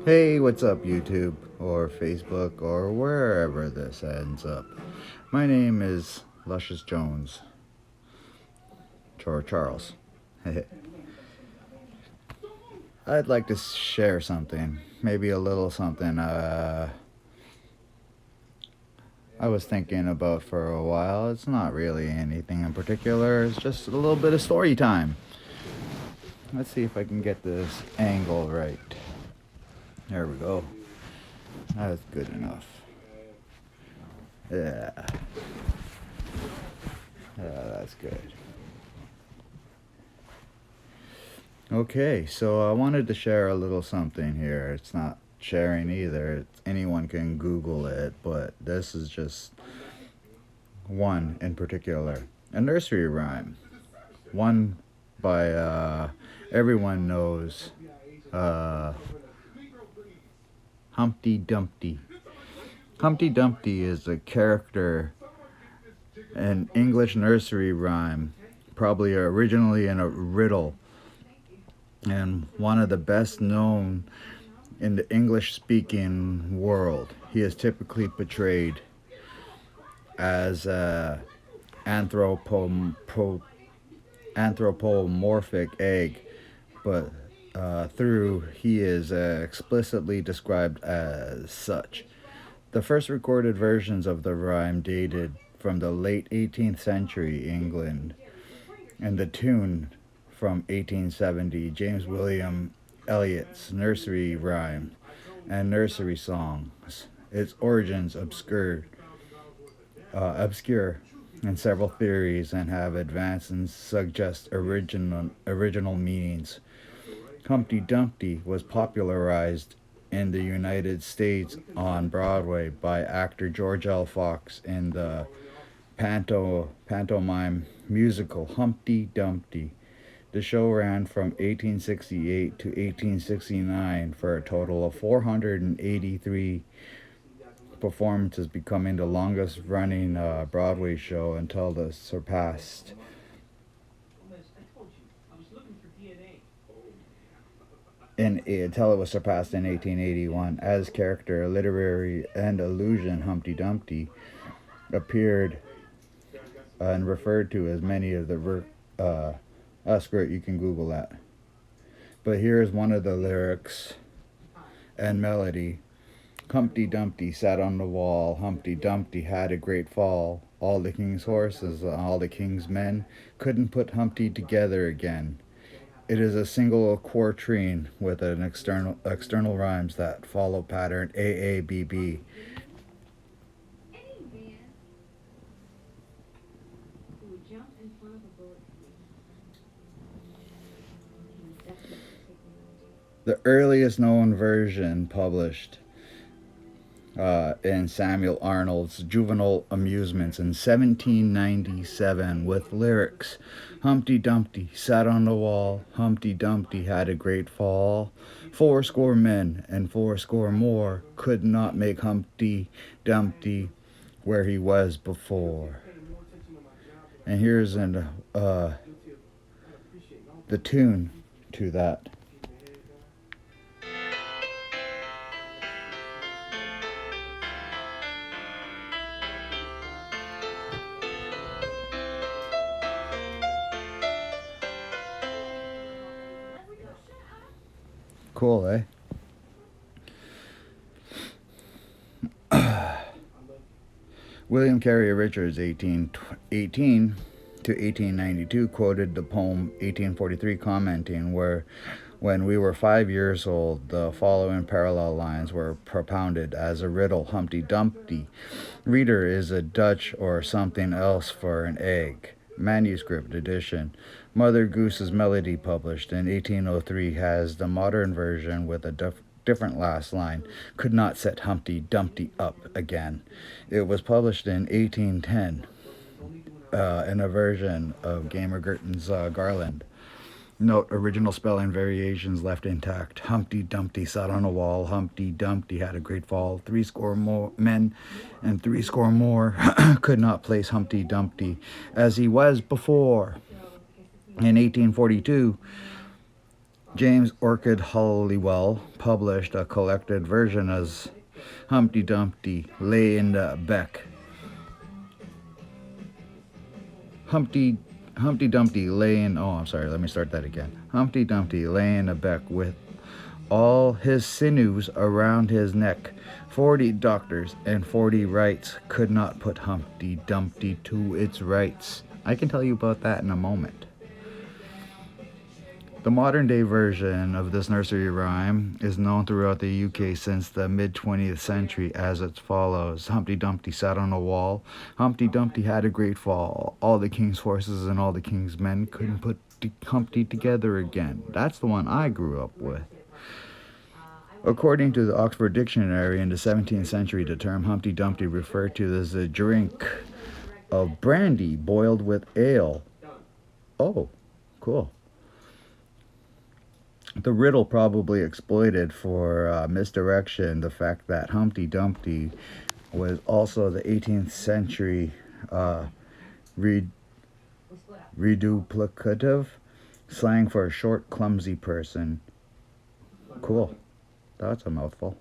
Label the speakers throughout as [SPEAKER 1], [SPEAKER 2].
[SPEAKER 1] Hey, what's up, YouTube or Facebook or wherever this ends up? My name is Luscious Jones, or Charles. I'd like to share something, maybe a little something I was thinking about for a while. It's not really anything in particular, it's just a little bit of story time. Let's see if I can get this angle right. There we go. That's good enough. Yeah. That's good. Okay, so I wanted to share a little something here. It's not sharing either. Anyone can Google it, but this is just one in particular. A nursery rhyme. One by, everyone knows, Humpty Dumpty. Humpty Dumpty is a character in English nursery rhyme, probably originally in a riddle, and one of the best known in the English-speaking world. He is typically portrayed as a anthropomorphic egg, but he is explicitly described as such. The first recorded versions of the rhyme dated from the late 18th century England, and the tune from 1870, James William Eliot's nursery rhyme and nursery songs. Its origins obscure, in several theories and have advanced and suggest original meanings. Humpty Dumpty was popularized in the United States on Broadway by actor George L. Fox in the pantomime musical Humpty Dumpty. The show ran from 1868 to 1869 for a total of 483 performances, becoming the longest running Broadway show until it was surpassed in 1881. As character, literary, and illusion, Humpty Dumpty appeared and referred to as many of the screw it, you can Google that. But here's one of the lyrics and melody. Humpty Dumpty sat on the wall. Humpty Dumpty had a great fall. All the king's horses, all the king's men couldn't put Humpty together again. It is a single quatrain with an external rhymes that follow pattern AABB. The earliest known version published in Samuel Arnold's Juvenile Amusements in 1797 with lyrics. Humpty Dumpty sat on the wall. Humpty Dumpty had a great fall. 80 men and 80 more could not make Humpty Dumpty where he was before. And here's the tune to that. Cool, eh? William Carey Richards, 1818 to 1892, quoted the poem 1843, commenting, when we were 5 years old, the following parallel lines were propounded as a riddle. Humpty Dumpty, reader, is a Dutch or something else for an egg. Manuscript edition. Mother Goose's Melody, published in 1803, has the modern version with a different last line. Could not set Humpty Dumpty up again. It was published in 1810 in a version of Gamer Gurton's Garland. Note, original spelling variations left intact. Humpty Dumpty sat on a wall. Humpty Dumpty had a great fall. 80 more men and 80 more could not place Humpty Dumpty as he was before. In 1842, James Orchid Halliwell published a collected version as Humpty Dumpty lay in the beck. Humpty Humpty Dumpty lay in. Oh, I'm sorry. Let me start that again. Humpty Dumpty lay in a beck with all his sinews around his neck. 40 doctors and 40 rights could not put Humpty Dumpty to its rights. I can tell you about that in a moment. The modern day version of this nursery rhyme is known throughout the UK since the mid 20th century as it follows. Humpty Dumpty sat on a wall. Humpty Dumpty had a great fall. All the king's horses and all the king's men couldn't put Humpty together again. That's the one I grew up with. According to the Oxford Dictionary in the 17th century, the term Humpty Dumpty referred to as a drink of brandy boiled with ale. Oh, cool. The riddle probably exploited for misdirection the fact that Humpty Dumpty was also the 18th century reduplicative slang for a short, clumsy person. Cool. That's a mouthful.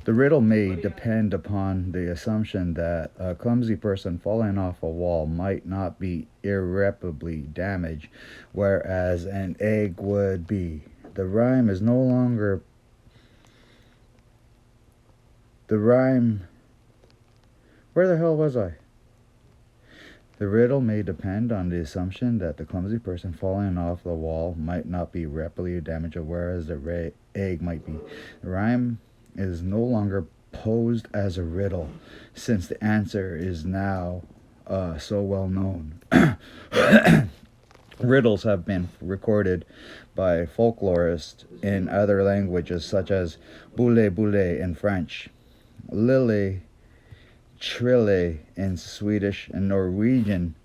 [SPEAKER 1] The riddle may depend upon the assumption that a clumsy person falling off a wall might not be irreparably damaged, whereas an egg would be. The rhyme is no longer. The rhyme. Where the hell was I? The riddle may depend on the assumption that the clumsy person falling off the wall might not be irreparably damaged, whereas the egg might be. The rhyme is no longer posed as a riddle, since the answer is now so well known. Riddles have been recorded by folklorists in other languages, such as boule boule in French, lille trille in Swedish and Norwegian,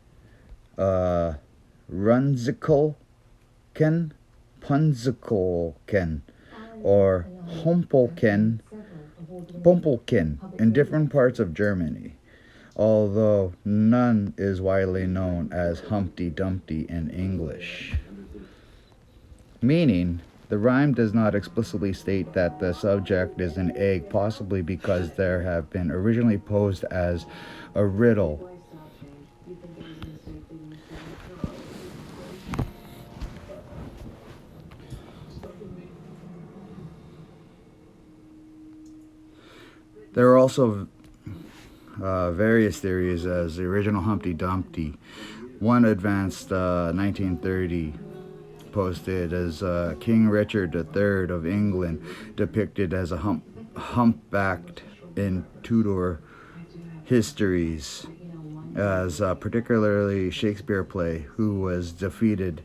[SPEAKER 1] runzikelken, punzikelken, or Humpelken in different parts of Germany, although none is widely known as Humpty Dumpty in English. Meaning, the rhyme does not explicitly state that the subject is an egg, possibly because there have been originally posed as a riddle. There are also various theories as the original Humpty Dumpty. One advanced 1930 posted as King Richard III of England depicted as a humpbacked in Tudor histories, as particularly Shakespeare play, who was defeated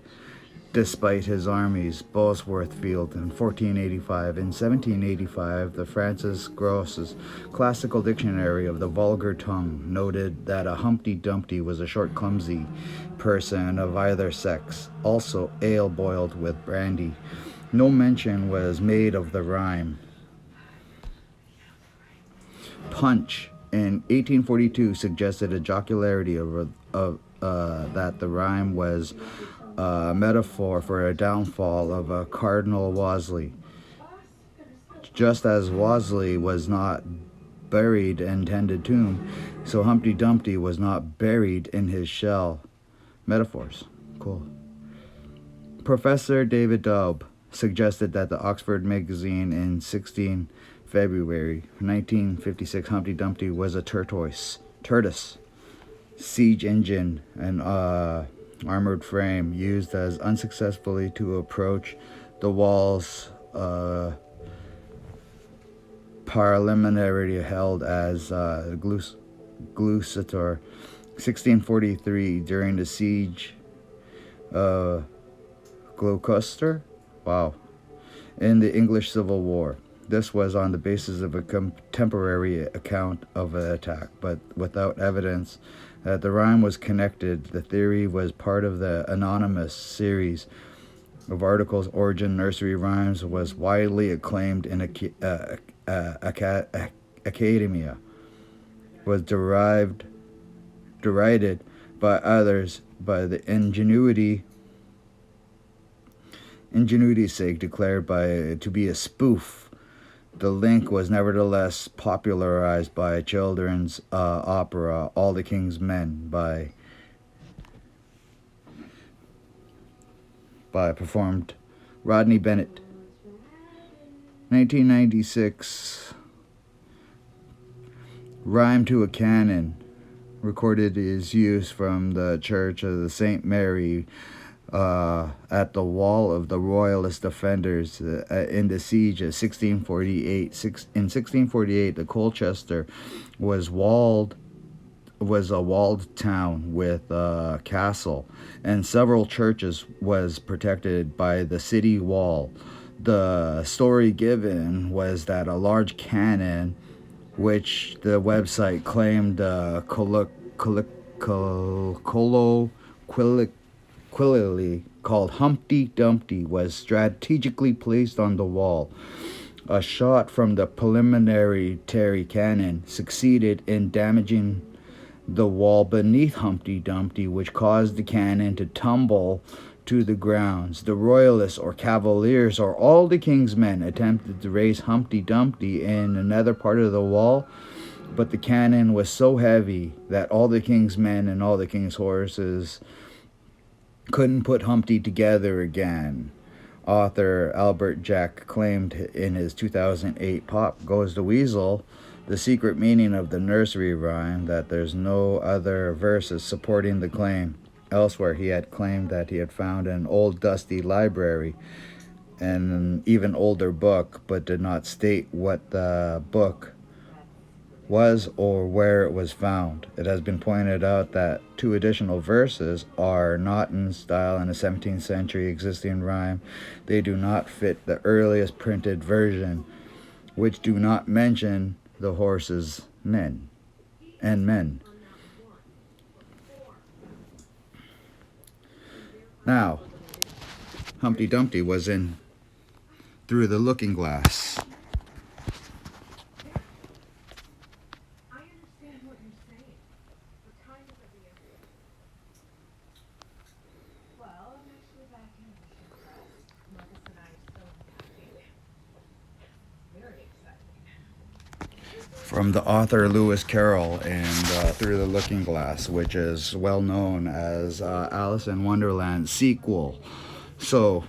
[SPEAKER 1] despite his armies, Bosworth Field in 1485. In 1785, the Francis Gross's Classical Dictionary of the Vulgar Tongue noted that a Humpty Dumpty was a short, clumsy person of either sex, also ale boiled with brandy. No mention was made of the rhyme. Punch in 1842 suggested a jocularity that the rhyme was a metaphor for a downfall of a Cardinal Wolsey. Just as Wolsey was not buried in tended tomb, so Humpty Dumpty was not buried in his shell. Metaphors. Cool. Professor David Daub suggested that the Oxford magazine in 16 February 1956 Humpty Dumpty was a tortoise, siege engine, and armored frame used as unsuccessfully to approach the walls preliminarily held as Gloucester 1643 during the siege of Gloucester in the English Civil War. This was on the basis of a contemporary account of an attack, but without evidence that the rhyme was connected. The theory was part of the anonymous series of articles. Origin Nursery Rhymes was widely acclaimed in academia, was derided by others by the ingenuity ingenuity's sake, declared to be a spoof. The link was nevertheless popularized by children's opera All the King's Men by performed Rodney Bennett. 1996, Rhyme to a Canon recorded his use from the Church of the St. Mary at the wall of the Royalist defenders in the siege of 1648. In 1648, the Colchester was a walled town with a castle, and several churches was protected by the city wall. The story given was that a large cannon, which the website claimed colloquially called Humpty Dumpty, was strategically placed on the wall. A shot from the preliminary Terry cannon succeeded in damaging the wall beneath Humpty Dumpty, which caused the cannon to tumble to the grounds. The Royalists or Cavaliers or all the King's men attempted to raise Humpty Dumpty in another part of the wall, but the cannon was so heavy that all the King's men and all the King's horses couldn't put Humpty together again. Author Albert Jack claimed in his 2008 Pop Goes the Weasel, The Secret Meaning of the Nursery Rhyme, that there's no other verses supporting the claim. Elsewhere, he had claimed that he had found an old dusty library and an even older book, but did not state what the book was or where it was found. It has been pointed out that two additional verses are not in style in a 17th century existing rhyme. They do not fit the earliest printed version, which do not mention the horses men. Now, Humpty Dumpty was in Through the Looking Glass.
[SPEAKER 2] I understand what you're saying. What time is it again? Well, I'm actually back in the ship press. Marcus and I are still unpacking. Very exciting.
[SPEAKER 1] From the author Lewis Carroll and Through the Looking Glass, which is well known as Alice in Wonderland sequel. So,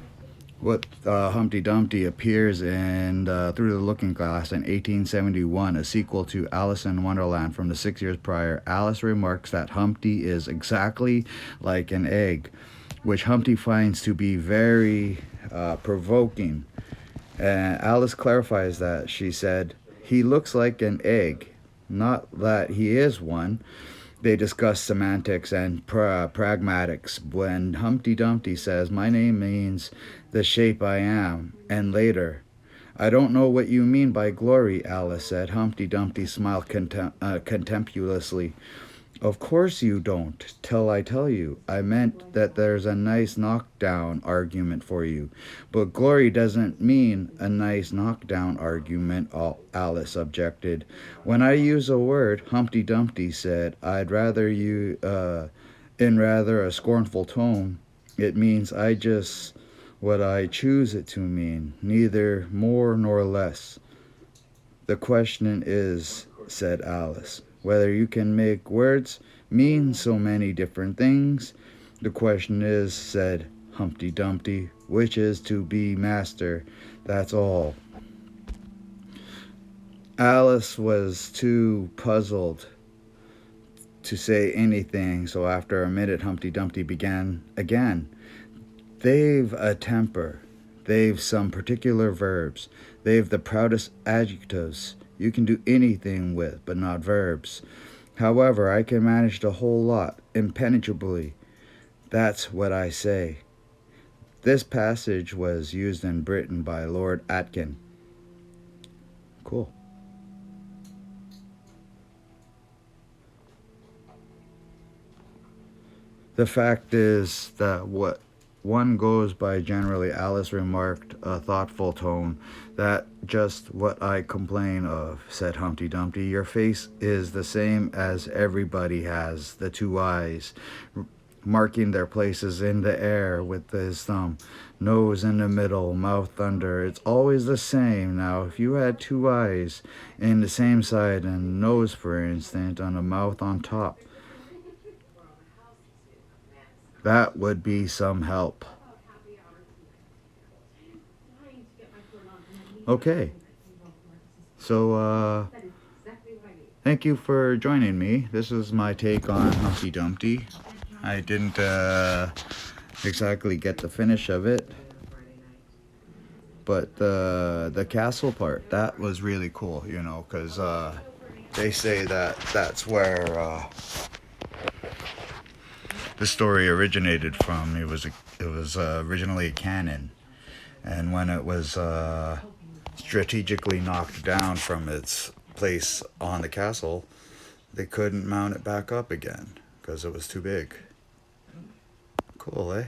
[SPEAKER 1] what Humpty Dumpty appears in Through the Looking Glass in 1871, a sequel to Alice in Wonderland from the 6 years prior. Alice remarks that Humpty is exactly like an egg, which Humpty finds to be very provoking. And Alice clarifies that. She said, "He looks like an egg, not that he is one." They discuss semantics and pragmatics when Humpty Dumpty says, "My name means the shape I am," and later, "I don't know what you mean by glory," Alice said. Humpty Dumpty smiled contemptuously. "Of course you don't, till I tell you. I meant that there's a nice knockdown argument for you. But glory doesn't mean a nice knockdown argument," Alice objected. "When I use a word," Humpty Dumpty said, "I'd rather you, in rather a scornful tone, it means I just what I choose it to mean, neither more nor less." "The question is," said Alice, "whether you can make words mean so many different things." "The question is," said Humpty Dumpty, "which is to be master, that's all." Alice was too puzzled to say anything, so after a minute Humpty Dumpty began again. "They've a temper. They've some particular verbs. They've the proudest adjectives you can do anything with, but not verbs. However, I can manage the whole lot impenetrably. That's what I say." This passage was used in Britain by Lord Atkin. Cool. The fact is that what one goes by generally, Alice remarked, a thoughtful tone. "That just what I complain of," said Humpty Dumpty. "Your face is the same as everybody has, the two eyes. marking their places in the air with his thumb. Nose in the middle, mouth under. It's always the same. Now, if you had two eyes in the same side and nose, for instance, and a mouth on top, that would be some help. Okay. So, thank you for joining me. This is my take on Humpty Dumpty. I didn't exactly get the finish of it, but the castle part, that was really cool, you know, because they say that that's where the story originated from. It was originally a cannon, and when it was strategically knocked down from its place on the castle, they couldn't mount it back up again because it was too big. Cool, eh?